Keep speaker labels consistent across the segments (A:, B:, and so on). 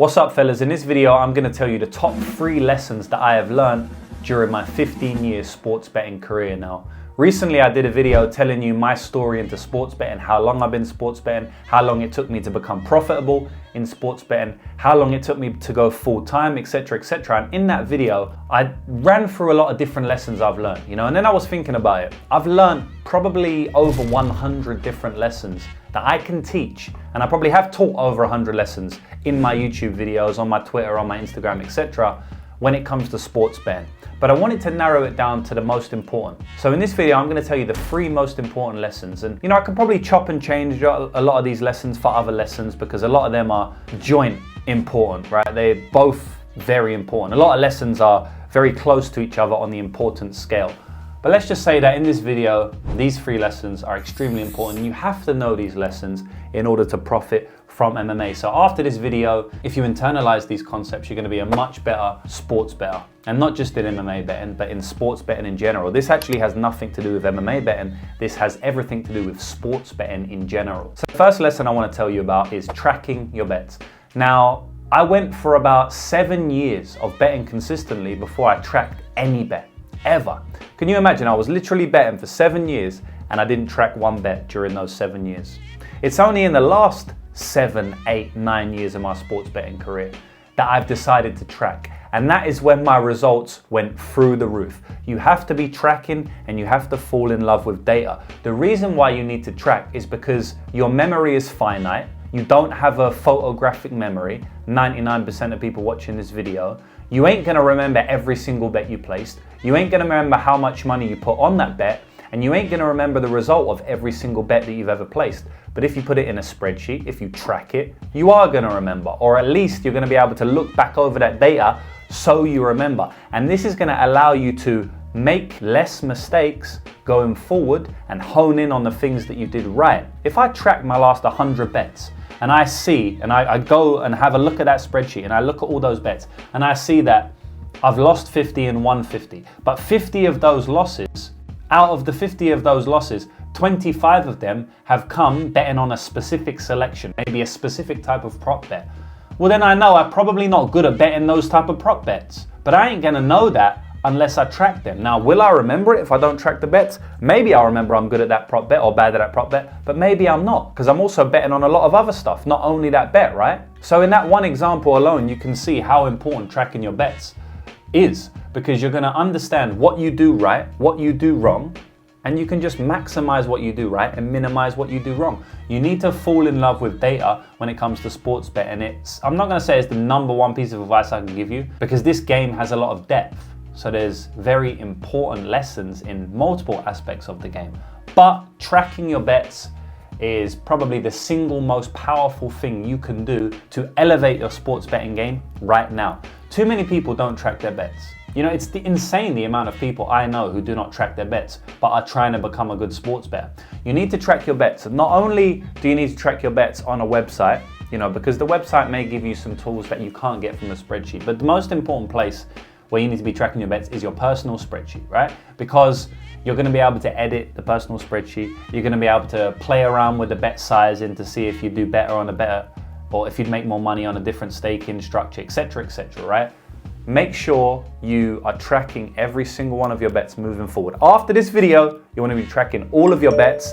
A: What's up, fellas? In this video, I'm going to tell you the top 3 lessons that I have learned during my 15-year sports betting career now. Recently, I did a video telling you my story into sports betting, how long I've been sports betting, how long it took me to become profitable in sports betting, how long it took me to go full-time, etc., etc. And in that video, I ran through a lot of different lessons I've learned, and then I was thinking about it. I've learned probably over 100 different lessons that I can teach, and I probably have taught over 100 lessons in my YouTube videos, on my Twitter, on my Instagram, etc. when it comes to sports betting. But I wanted to narrow it down to the most important. So in this video, I'm going to tell you the 3 most important lessons. And I can probably chop and change a lot of these lessons for other lessons because a lot of them are joint important, right? They're both very important. A lot of lessons are very close to each other on the importance scale. But let's just say that in this video, these 3 lessons are extremely important. You have to know these lessons in order to profit from MMA. So after this video, if you internalize these concepts, you're going to be a much better sports bettor. And not just in MMA betting, but in sports betting in general. This actually has nothing to do with MMA betting. This has everything to do with sports betting in general. So the first lesson I want to tell you about is tracking your bets. Now, I went for about 7 years of betting consistently before I tracked any bet. Ever. Can you imagine? I was literally betting for 7 years and I didn't track one bet during those 7 years. It's only in the last 7, 8, 9 years of my sports betting career that I've decided to track. And that is when my results went through the roof. You have to be tracking and you have to fall in love with data. The reason why you need to track is because your memory is finite. You don't have a photographic memory. 99% of people watching this video. You ain't gonna remember every single bet you placed. You ain't gonna remember how much money you put on that bet, and you ain't gonna remember the result of every single bet that you've ever placed. But if you put it in a spreadsheet, if you track it, you are gonna remember, or at least you're gonna be able to look back over that data so you remember. And this is gonna allow you to make less mistakes going forward and hone in on the things that you did right. If I track my last 100 bets, and I see, and I go and have a look at that spreadsheet and I look at all those bets and I see that I've lost 50 and won 50, but 50 of those losses, out of the 50 of those losses, 25 of them have come betting on a specific selection, maybe a specific type of prop bet. Well, then I know I'm probably not good at betting those type of prop bets, but I ain't gonna know that unless I track them. Now, will I remember it if I don't track the bets? Maybe I'll remember I'm good at that prop bet or bad at that prop bet, but maybe I'm not, because I'm also betting on a lot of other stuff, not only that bet, right? So in that one example alone, you can see how important tracking your bets is, because you're gonna understand what you do right, what you do wrong, and you can just maximize what you do right and minimize what you do wrong. You need to fall in love with data when it comes to sports betting. I'm not gonna say it's the #1 piece of advice I can give you, because this game has a lot of depth. So there's very important lessons in multiple aspects of the game. But tracking your bets is probably the single most powerful thing you can do to elevate your sports betting game right now. Too many people don't track their bets. It's insane the amount of people I know who do not track their bets, but are trying to become a good sports bettor. You need to track your bets. Not only do you need to track your bets on a website, because the website may give you some tools that you can't get from a spreadsheet, but the most important place where you need to be tracking your bets is your personal spreadsheet, right? Because you're gonna be able to edit the personal spreadsheet. You're gonna be able to play around with the bet sizing to see if you do better on a better, or if you'd make more money on a different staking structure, etc., right? Make sure you are tracking every single one of your bets moving forward. After this video, you wanna be tracking all of your bets,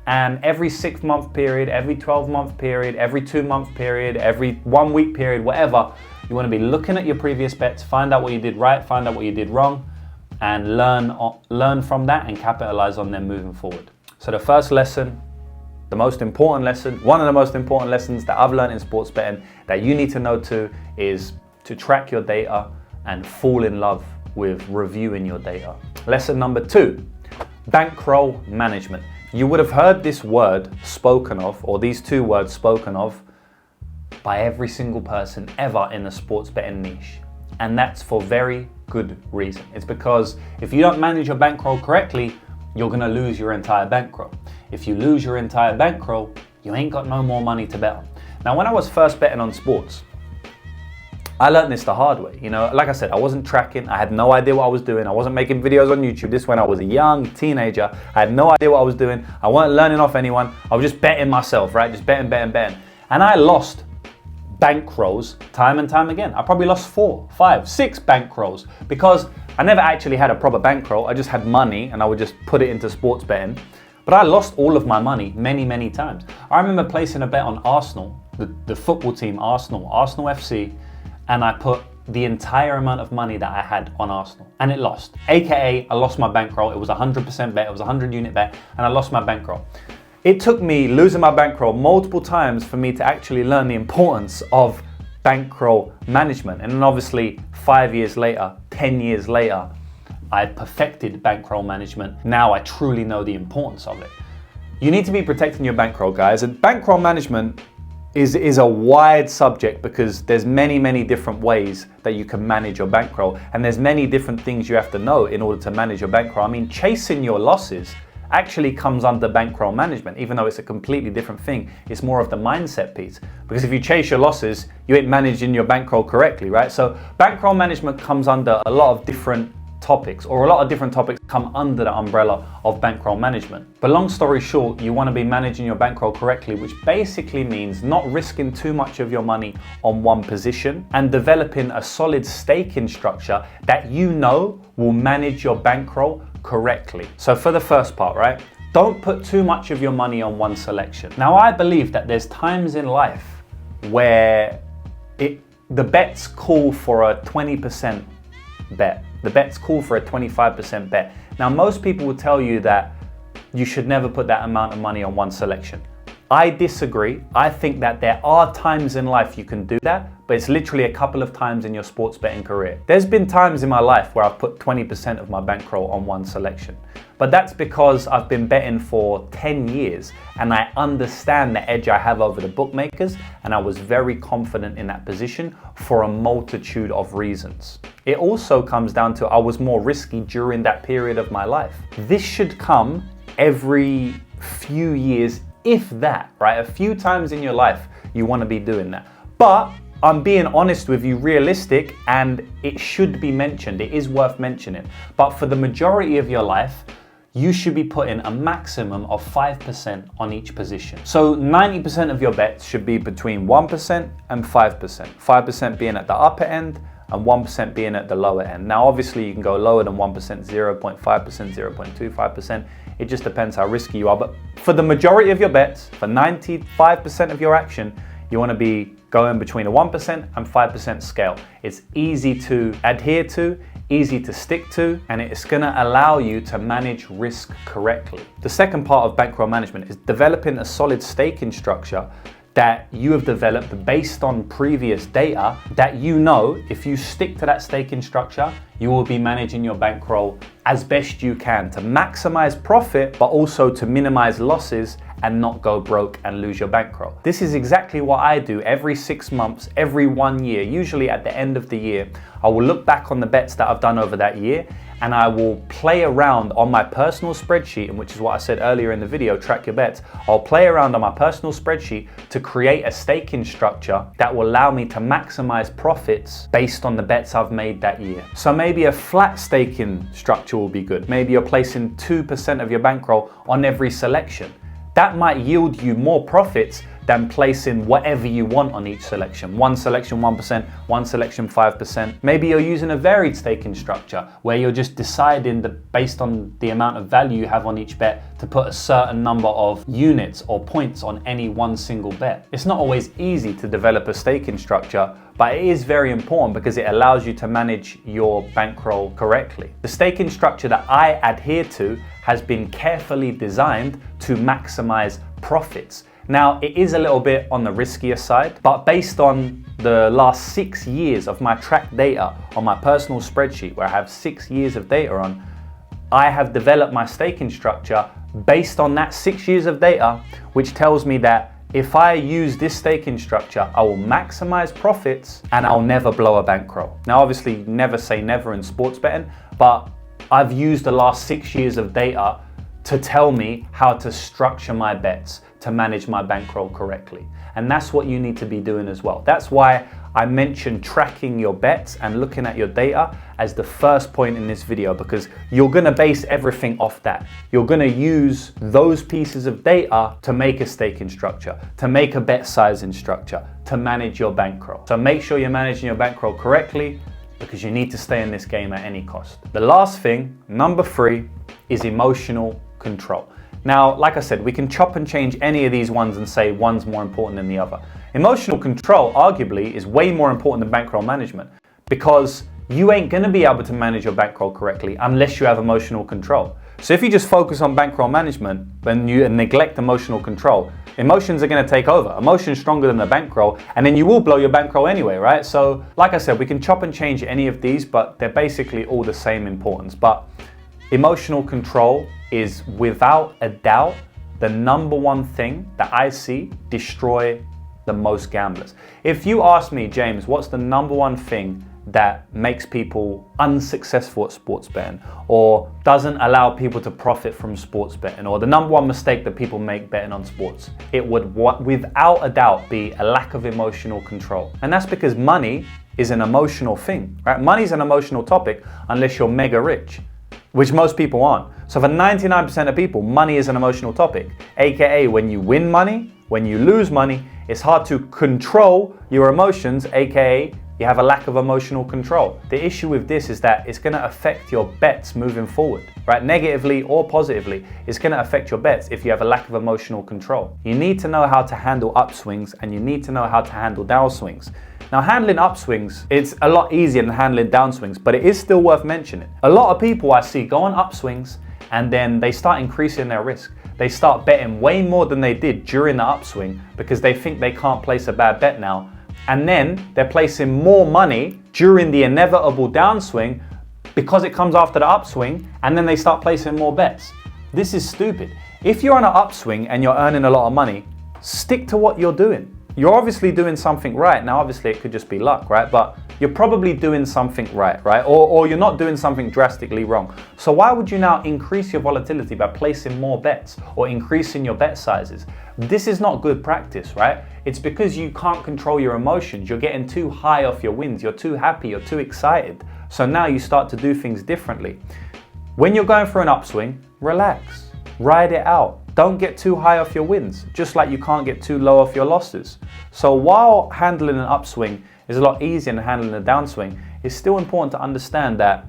A: and every 6-month period, every 12-month period, every 2-month period, every 1-week period, whatever, you want to be looking at your previous bets, find out what you did right, find out what you did wrong, and learn from that and capitalize on them moving forward. So the first lesson, the most important lesson, one of the most important lessons that I've learned in sports betting that you need to know too, is to track your data and fall in love with reviewing your data. Lesson number 2, bankroll management. You would have heard this word spoken of, or these 2 words spoken of, by every single person ever in the sports betting niche. And that's for very good reason. It's because if you don't manage your bankroll correctly, you're gonna lose your entire bankroll. If you lose your entire bankroll, you ain't got no more money to bet on. Now, when I was first betting on sports, I learned this the hard way. Like I said, I wasn't tracking. I had no idea what I was doing. I wasn't making videos on YouTube. This when I was a young teenager. I had no idea what I was doing. I wasn't learning off anyone. I was just betting myself, right? Just betting. And I lost bankrolls time and time again. I probably lost 4, 5, 6 bankrolls because I never actually had a proper bankroll. I just had money and I would just put it into sports betting. But I lost all of my money many, many times. I remember placing a bet on Arsenal, the football team Arsenal FC, and I put the entire amount of money that I had on Arsenal and it lost. AKA, I lost my bankroll. It was a 100% bet, it was a 100 unit bet, and I lost my bankroll. It took me losing my bankroll multiple times for me to actually learn the importance of bankroll management. And then obviously 5 years later, 10 years later, I perfected bankroll management. Now I truly know the importance of it. You need to be protecting your bankroll, guys. And bankroll management is a wide subject because there's many different ways that you can manage your bankroll. And there's many different things you have to know in order to manage your bankroll. I mean, chasing your losses actually comes under bankroll management, even though it's a completely different thing. It's more of the mindset piece. Because if you chase your losses, you ain't managing your bankroll correctly, right? So bankroll management comes under a lot of different topics, or a lot of different topics come under the umbrella of bankroll management. But long story short, you want to be managing your bankroll correctly, which basically means not risking too much of your money on one position and developing a solid staking structure that you know will manage your bankroll correctly. So for the first part, right? Don't put too much of your money on one selection. Now, I believe that there's times in life where the bets call for a 20% bet. The bets call for a 25% bet. Now, most people will tell you that you should never put that amount of money on one selection. I disagree. I think that there are times in life you can do that, but it's literally a couple of times in your sports betting career. There's been times in my life where I've put 20% of my bankroll on one selection, but that's because I've been betting for 10 years and I understand the edge I have over the bookmakers, and I was very confident in that position for a multitude of reasons. It also comes down to I was more risky during that period of my life. This should come every few years, if that, right? A few times in your life, you want to be doing that. But I'm being honest with you, realistic, and it should be mentioned. It is worth mentioning. But for the majority of your life, you should be putting a maximum of 5% on each position. So 90% of your bets should be between 1% and 5%. 5% being at the upper end and 1% being at the lower end. Now, obviously, you can go lower than 1%, 0.5%, 0.25%. It just depends how risky you are. But for the majority of your bets, for 95% of your action, you want to be going between a 1% and 5% scale. It's easy to adhere to, easy to stick to, and it's going to allow you to manage risk correctly. The second part of bankroll management is developing a solid staking structure that you have developed based on previous data that you know if you stick to that staking structure, you will be managing your bankroll as best you can to maximize profit, but also to minimize losses and not go broke and lose your bankroll. This is exactly what I do every 6 months, every 1 year. Usually at the end of the year, I will look back on the bets that I've done over that year and I will play around on my personal spreadsheet, and which is what I said earlier in the video, track your bets. I'll play around on my personal spreadsheet to create a staking structure that will allow me to maximize profits based on the bets I've made that year. So maybe a flat staking structure will be good. Maybe you're placing 2% of your bankroll on every selection. That might yield you more profits than placing whatever you want on each selection. One selection 1%, one selection 5%. Maybe you're using a varied staking structure where you're just deciding that based on the amount of value you have on each bet to put a certain number of units or points on any one single bet. It's not always easy to develop a staking structure, but it is very important because it allows you to manage your bankroll correctly. The staking structure that I adhere to has been carefully designed to maximize profits. Now, it is a little bit on the riskier side, but based on the last 6 years of my tracked data on my personal spreadsheet, where I have 6 years of data on, I have developed my staking structure based on that 6 years of data, which tells me that if I use this staking structure, I will maximize profits and I'll never blow a bankroll. Now, obviously, never say never in sports betting, but I've used the last 6 years of data to tell me how to structure my bets to manage my bankroll correctly. And that's what you need to be doing as well. That's why I mentioned tracking your bets and looking at your data as the first point in this video, because you're gonna base everything off that. You're gonna use those pieces of data to make a staking structure, to make a bet sizing structure, to manage your bankroll. So make sure you're managing your bankroll correctly, because you need to stay in this game at any cost. The last thing, number 3, is emotional control. Now, like I said, we can chop and change any of these ones and say one's more important than the other. Emotional control, arguably, is way more important than bankroll management, because you ain't gonna be able to manage your bankroll correctly unless you have emotional control. So if you just focus on bankroll management and you neglect emotional control, emotions are gonna take over. Emotion's stronger than the bankroll, and then you will blow your bankroll anyway, right? So, like I said, we can chop and change any of these, but they're basically all the same importance. But emotional control is without a doubt the number one thing that I see destroy the most gamblers. If you ask me, James, what's the number one thing that makes people unsuccessful at sports betting, or doesn't allow people to profit from sports betting, or the number one mistake that people make betting on sports, it would without a doubt be a lack of emotional control. And that's because money is an emotional thing, right? Money's an emotional topic unless you're mega rich, which most people aren't. So for 99% of people, money is an emotional topic, aka when you win money, when you lose money, it's hard to control your emotions, aka you have a lack of emotional control. The issue with this is that it's gonna affect your bets moving forward, right? Negatively or positively, it's gonna affect your bets if you have a lack of emotional control. You need to know how to handle upswings, and you need to know how to handle downswings. Now, handling upswings, it's a lot easier than handling downswings, but it is still worth mentioning. A lot of people I see go on upswings and then they start increasing their risk. They start betting way more than they did during the upswing because they think they can't place a bad bet now. And then they're placing more money during the inevitable downswing because it comes after the upswing, and then they start placing more bets. This is stupid. If you're on an upswing and you're earning a lot of money, stick to what you're doing. You're obviously doing something right. Now, obviously it could just be luck, right? But you're probably doing something right? Or you're not doing something drastically wrong. So why would you now increase your volatility by placing more bets or increasing your bet sizes? This is not good practice, right? It's because you can't control your emotions. You're getting too high off your wins. You're too happy, you're too excited. So now you start to do things differently. When you're going for an upswing, relax, ride it out. Don't get too high off your wins, just like you can't get too low off your losses. So while handling an upswing is a lot easier than handling a downswing, it's still important to understand that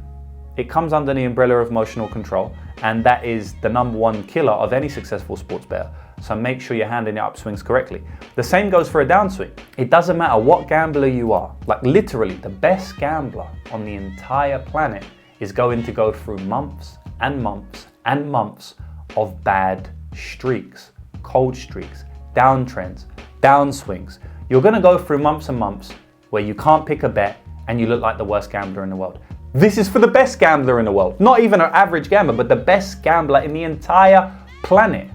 A: it comes under the umbrella of emotional control, and that is the number one killer of any successful sports bettor. So make sure you're handling your upswings correctly. The same goes for a downswing. It doesn't matter what gambler you are, like literally the best gambler on the entire planet is going to go through months and months and months of bad streaks, cold streaks, downtrends, downswings. You're gonna go through months and months where you can't pick a bet and you look like the worst gambler in the world. This is for the best gambler in the world, not even an average gambler, but the best gambler in the entire planet.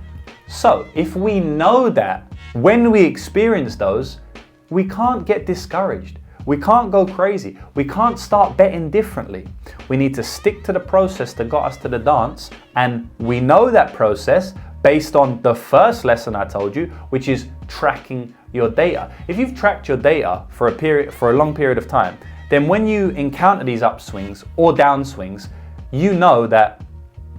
A: So if we know that when we experience those, we can't get discouraged. We can't go crazy. We can't start betting differently. We need to stick to the process that got us to the dance, and we know that process based on the first lesson I told you, which is tracking your data. If you've tracked your data for a long period of time, then when you encounter these upswings or downswings, you know that,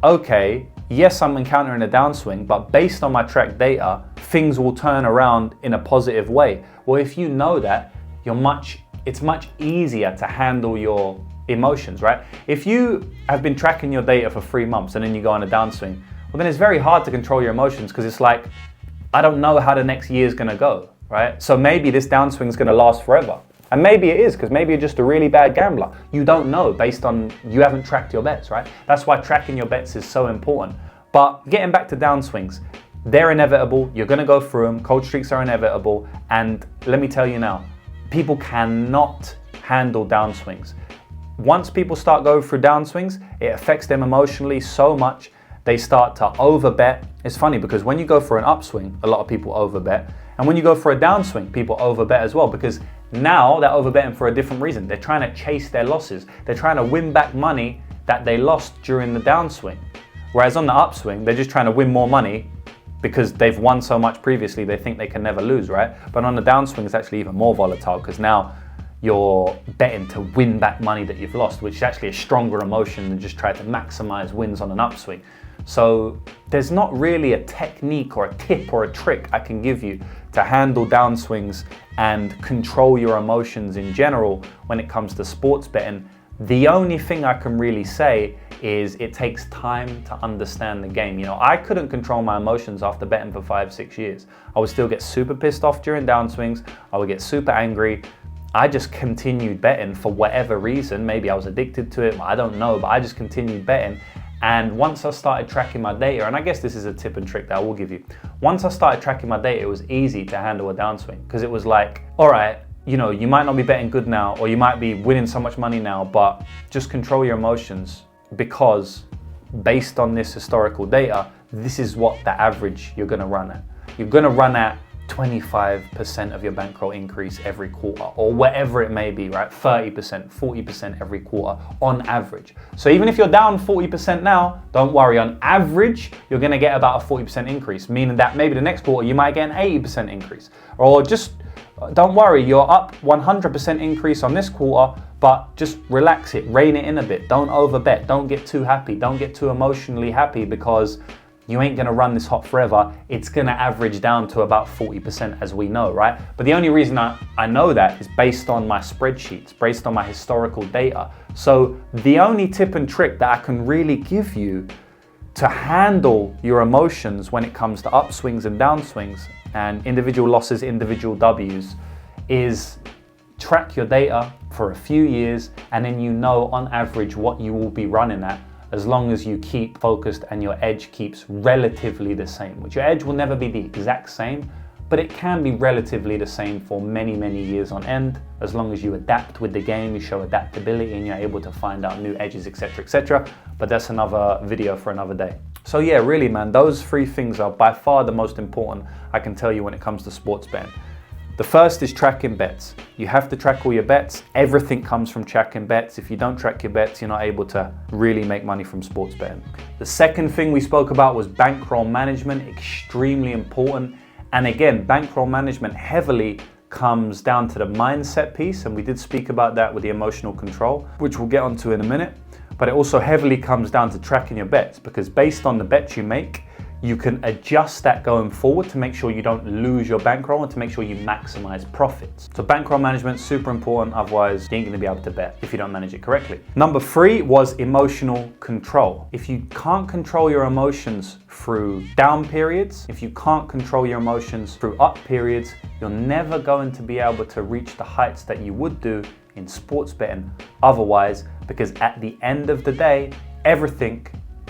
A: okay, yes, I'm encountering a downswing, but based on my tracked data, things will turn around in a positive way. Well, if you know that, it's much easier to handle your emotions, right? If you have been tracking your data for 3 months and then you go on a downswing, well, then it's very hard to control your emotions, because it's like, I don't know how the next year is gonna go, right? So maybe this downswing is gonna last forever. And maybe it is, because maybe you're just a really bad gambler. You don't know based on, you haven't tracked your bets, right? That's why tracking your bets is so important. But getting back to downswings, they're inevitable. You're gonna go through them. Cold streaks are inevitable. And let me tell you now, people cannot handle downswings. Once people start going through downswings, it affects them emotionally so much. They start to overbet. It's funny because when you go for an upswing, a lot of people overbet. And when you go for a downswing, people overbet as well, because now they're overbetting for a different reason. They're trying to chase their losses. They're trying to win back money that they lost during the downswing. Whereas on the upswing, they're just trying to win more money because they've won so much previously, they think they can never lose, right? But on the downswing, it's actually even more volatile, because now you're betting to win back money that you've lost, which is actually a stronger emotion than just trying to maximize wins on an upswing. So there's not really a technique or a tip or a trick I can give you to handle downswings and control your emotions in general when it comes to sports betting. The only thing I can really say is it takes time to understand the game. You know, I couldn't control my emotions after betting for 5-6 years. I would still get super pissed off during downswings. I would get super angry. I just continued betting for whatever reason. Maybe I was addicted to it, I don't know, but I just continued betting. And once I started tracking my data, and I guess this is a tip and trick that I will give you. Once I started tracking my data, it was easy to handle a downswing, because it was like, all right, you know, you might not be betting good now, or you might be winning so much money now, but just control your emotions, because based on this historical data, this is what the average you're gonna run at. You're gonna run at 25% of your bankroll increase every quarter, or whatever it may be, right? 30%, 40% every quarter on average. So even if you're down 40% now, don't worry, on average, you're gonna get about a 40% increase, meaning that maybe the next quarter you might get an 80% increase. Or just, don't worry, you're up 100% increase on this quarter, but just relax it, rein it in a bit. Don't overbet, don't get too happy, don't get too emotionally happy, because you ain't gonna run this hot forever. It's gonna average down to about 40%, as we know, right? But the only reason I know that is based on my spreadsheets, based on my historical data. So the only tip and trick that I can really give you to handle your emotions when it comes to upswings and downswings and individual losses, individual W's, is track your data for a few years, and then you know on average what you will be running at, as long as you keep focused and your edge keeps relatively the same, which your edge will never be the exact same, but it can be relatively the same for many, many years on end, as long as you adapt with the game, you show adaptability, and you're able to find out new edges, etc., etc. But that's another video for another day. So yeah, really, man, those three things are by far the most important I can tell you when it comes to sports betting. The first is tracking bets. You have to track all your bets. Everything comes from tracking bets. If you don't track your bets, you're not able to really make money from sports betting. The second thing we spoke about was bankroll management, extremely important. And again, bankroll management heavily comes down to the mindset piece, and we did speak about that with the emotional control, which we'll get onto in a minute. But it also heavily comes down to tracking your bets, because based on the bets you make, you can adjust that going forward to make sure you don't lose your bankroll and to make sure you maximize profits. So bankroll management, super important, otherwise you ain't gonna be able to bet if you don't manage it correctly. Number 3 was emotional control. If you can't control your emotions through down periods, if you can't control your emotions through up periods, you're never going to be able to reach the heights that you would do in sports betting otherwise, because at the end of the day, everything,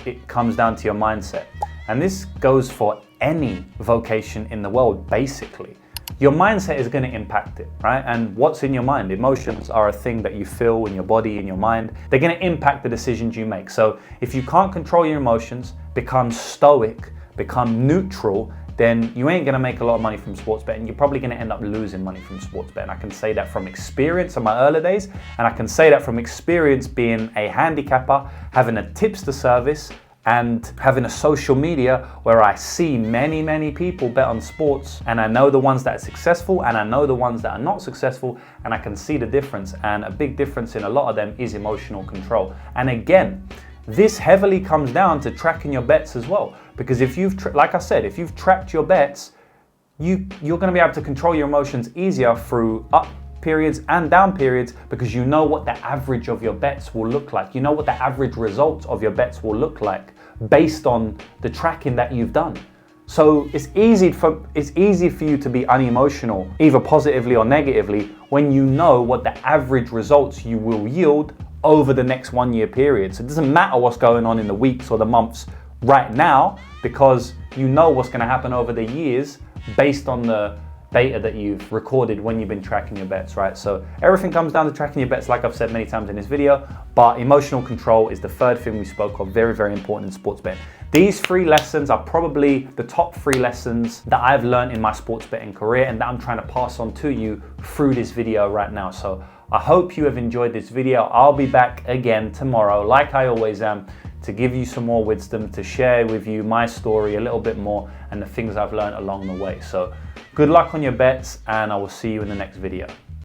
A: it comes down to your mindset. And this goes for any vocation in the world, basically. Your mindset is gonna impact it, right? And what's in your mind? Emotions are a thing that you feel in your body, in your mind. They're gonna impact the decisions you make. So if you can't control your emotions, become stoic, become neutral, then you ain't gonna make a lot of money from sports betting. You're probably gonna end up losing money from sports betting. I can say that from experience in my early days, and I can say that from experience being a handicapper, having a tipster service, and having a social media where I see many, many people bet on sports, and I know the ones that are successful and I know the ones that are not successful, and I can see the difference. And a big difference in a lot of them is emotional control. And again, this heavily comes down to tracking your bets as well, because if you've, like I said, if you've tracked your bets, you're gonna be able to control your emotions easier through up periods and down periods, because you know what the average of your bets will look like. You know what the average results of your bets will look like based on the tracking that you've done. So it's easy for you to be unemotional, either positively or negatively, when you know what the average results you will yield over the next 1 year period. So it doesn't matter what's going on in the weeks or the months right now, because you know what's going to happen over the years based on the data that you've recorded when you've been tracking your bets, right? So everything comes down to tracking your bets, like I've said many times in this video, but emotional control is the third thing we spoke of, very, very important in sports betting. These 3 lessons are probably the top 3 lessons that I've learned in my sports betting career, and that I'm trying to pass on to you through this video right now. So I hope you have enjoyed this video. I'll be back again tomorrow, like I always am, to give you some more wisdom, to share with you my story a little bit more and the things I've learned along the way. So good luck on your bets, and I will see you in the next video.